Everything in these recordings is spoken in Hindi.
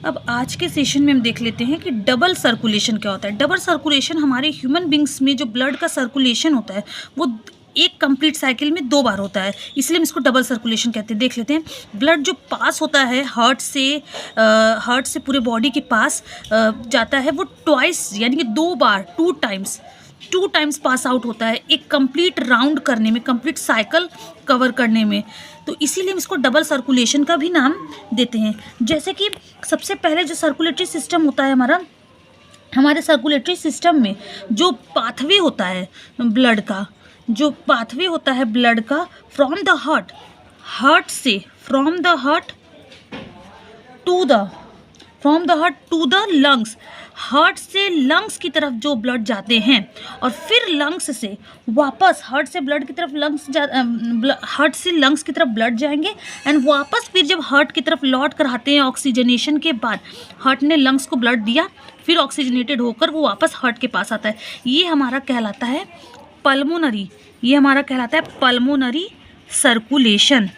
अब आज के सेशन में हम देख लेते हैं कि डबल सर्कुलेशन क्या होता है। डबल सर्कुलेशन हमारे ह्यूमन बींग्स में जो ब्लड का सर्कुलेशन होता है वो एक कंप्लीट साइकिल में 2 बार होता है, इसलिए हम इसको डबल सर्कुलेशन कहते हैं। देख लेते हैं, ब्लड जो पास होता है हार्ट से पूरे बॉडी के पास जाता है, वो ट्वाइस यानी कि 2 बार 2 टाइम्स पास आउट होता है एक कंप्लीट राउंड करने में, कंप्लीट साइकिल कवर करने में। तो इसीलिए हम इसको डबल सर्कुलेशन का भी नाम देते हैं। जैसे कि सबसे पहले जो सर्कुलेटरी सिस्टम होता है हमारे सर्कुलेटरी सिस्टम में जो पाथवे होता है ब्लड का, from the heart to the lungs, heart से लंग्स की तरफ जो ब्लड जाते हैं और फिर लंग्स से वापस हार्ट से लंग्स की तरफ ब्लड जाएंगे एंड वापस फिर जब हार्ट की तरफ लौट कर आते हैं ऑक्सीजनेशन के बाद, हार्ट ने लंग्स को ब्लड दिया फिर ऑक्सीजनेटेड होकर वो वापस हार्ट के पास आता है। ये हमारा कहलाता है पल्मोनरी सर्कुलेशन।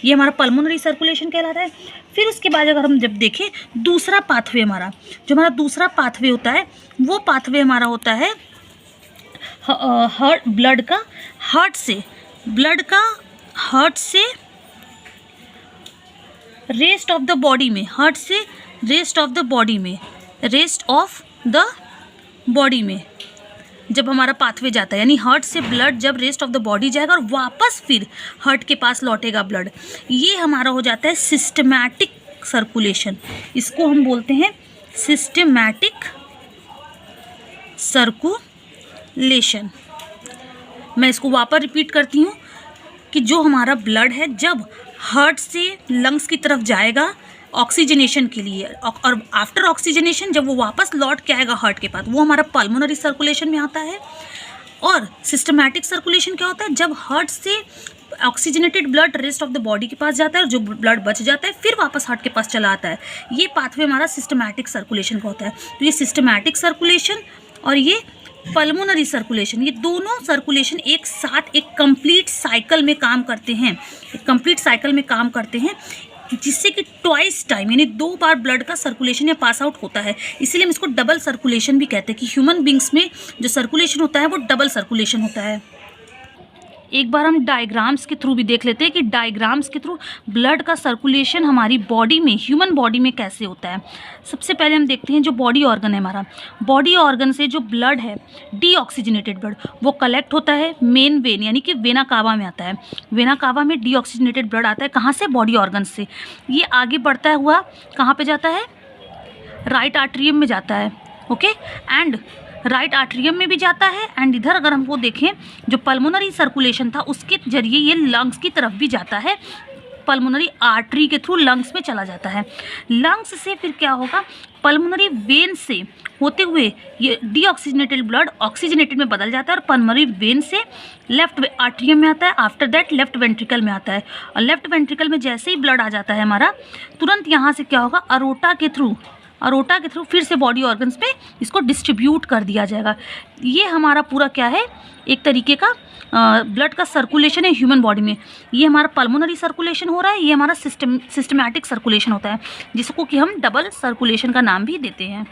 ये हमारा पल्मोनरी सर्कुलेशन कहलाता है। फिर उसके बाद अगर हम जब देखें दूसरा पाथवे दूसरा पाथवे होता है, वो पाथवे हमारा होता है ब्लड का हार्ट से रेस्ट ऑफ द बॉडी में जब हमारा पाथवे जाता है, यानी हार्ट से ब्लड जब रेस्ट ऑफ द बॉडी जाएगा और वापस फिर हार्ट के पास लौटेगा ब्लड, ये हमारा हो जाता है सिस्टमैटिक सर्कुलेशन। इसको हम बोलते हैं सिस्टमैटिक सर्कुलेशन। मैं इसको वापस रिपीट करती हूँ कि जो हमारा ब्लड है जब हार्ट से लंग्स की तरफ जाएगा ऑक्सीजनेशन के लिए और आफ्टर ऑक्सीजनेशन जब वो वापस लौट के आएगा हार्ट के पास, वो हमारा पल्मोनरी सर्कुलेशन में आता है। और सिस्टमैटिक सर्कुलेशन क्या होता है, जब हार्ट से oxygenated blood rest of the body के पास जाता है और जो ब्लड बच जाता है फिर वापस हार्ट के पास चला आता है। ये पाथवे हमारा सिस्टमैटिक सर्कुलेशन का होता है। तो ये सिस्टमैटिक सर्कुलेशन और ये पल्मोनरी सर्कुलेशन, ये दोनों सर्कुलेशन एक साथ एक कंप्लीट साइकिल में काम करते हैं, जिससे कि ट्वाइस टाइम यानी 2 बार ब्लड का सर्कुलेशन या पास आउट होता है। इसीलिए हम इसको डबल सर्कुलेशन भी कहते हैं कि ह्यूमन बींग्स में जो सर्कुलेशन होता है वो डबल सर्कुलेशन होता है। एक बार हम डायग्राम्स के थ्रू भी देख लेते हैं कि डायग्राम्स के थ्रू ब्लड का सर्कुलेशन हमारी बॉडी में, ह्यूमन बॉडी में कैसे होता है। सबसे पहले हम देखते हैं जो बॉडी ऑर्गन है हमारा, बॉडी ऑर्गन से जो ब्लड है डीऑक्सीजनेटेड ब्लड वो कलेक्ट होता है मेन वेन यानी कि वेना कावा में आता है। वेना कावा में डीऑक्सीजनेटेड ब्लड आता है, कहाँ से, बॉडी ऑर्गन से। ये आगे बढ़ता हुआ कहाँ पे जाता है, राइट आर्टरियम में जाता है। ओके, एंड राइट आर्टरियम में भी जाता है एंड इधर अगर हमको देखें जो पल्मोनरी सर्कुलेशन था उसके जरिए ये लंग्स की तरफ भी जाता है, पल्मोनरी आर्टरी के थ्रू लंग्स में चला जाता है। लंग्स से फिर क्या होगा, पल्मोनरी वेन से होते हुए ये डीऑक्सीजनेटेड ब्लड ऑक्सीजनेटेड में बदल जाता है और पल्मोनरी वेन से लेफ्ट आर्टरियम में आता है, आफ्टर दैट लेफ्ट वेंट्रिकल में आता है। और लेफ्ट वेंट्रिकल में जैसे ही ब्लड आ जाता है हमारा, तुरंत यहाँ से क्या होगा, अरोटा के थ्रू फिर से बॉडी ऑर्गन्स पे इसको डिस्ट्रीब्यूट कर दिया जाएगा। ये हमारा पूरा क्या है, एक तरीके का ब्लड का सर्कुलेशन है ह्यूमन बॉडी में। ये हमारा पल्मोनरी सर्कुलेशन हो रहा है, ये हमारा सिस्टमैटिक सर्कुलेशन होता है, जिसको कि हम डबल सर्कुलेशन का नाम भी देते हैं।